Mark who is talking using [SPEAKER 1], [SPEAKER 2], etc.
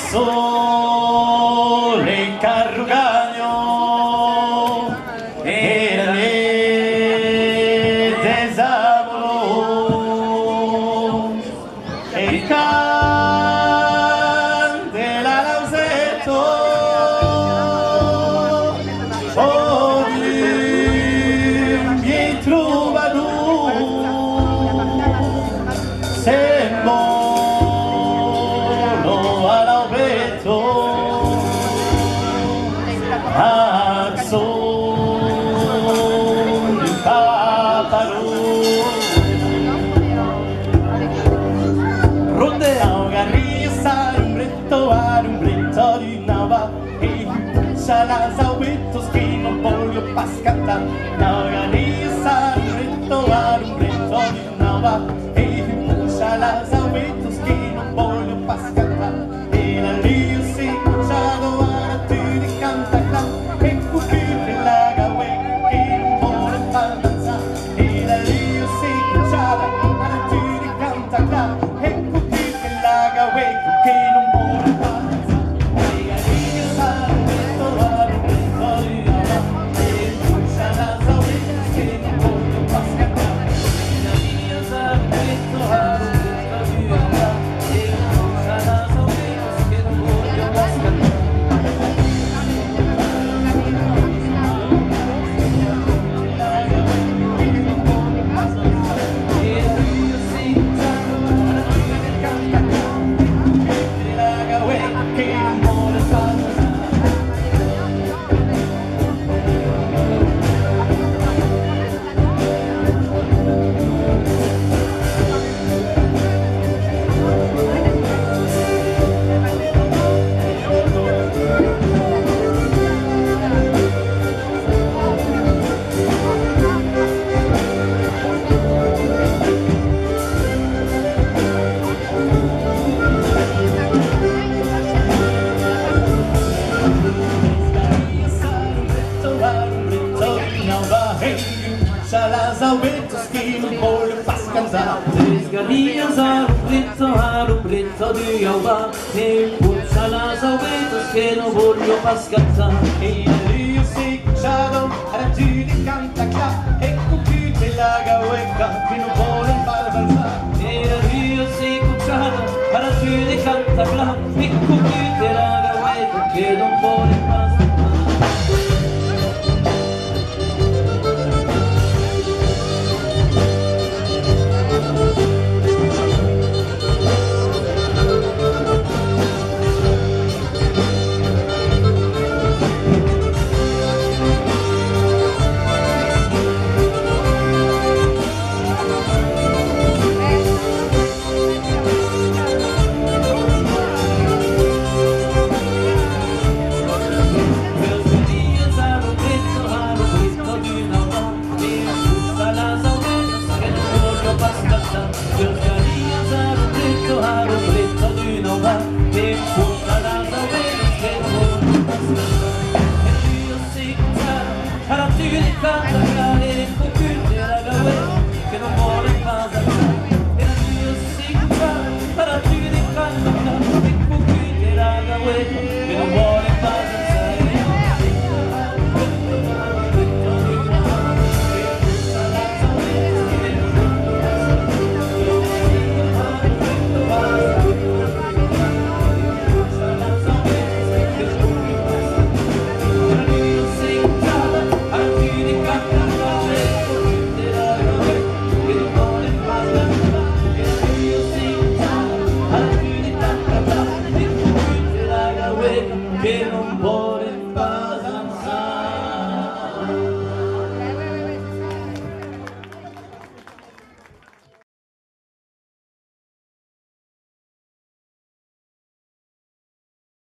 [SPEAKER 1] sole carrugagno e la neve esavolo e il cante la lausetto o mi trovano se molo all'aubetto al son di paparo rondea garrisa un bretto di nava e c'ha las aubettos che non voglio pascata la garrisa un bretto di nava e c'ha las aubettos che non voglio pascata e la rio si cucciado a tu di canta e cucciute la gawe che non voglio far danzare e la rio si cucciada a tu di canta e cucciute la gawe che non voglio far danzare e la rio sa un bretto di nava e c'ha las aubettos che non voglio pascata la rio sa un bretto di nava e c'ha las aubettos che non voglio pascata las aubettos que non voglio far scansare tres galinhas a un bretto di alba e puccia las aubettos que non voglio far scansare e il rio si cucciado alla tu di canta e cucciute la gauecca che non vuole far danzare e il rio si cucciado alla tu di canta e cucciute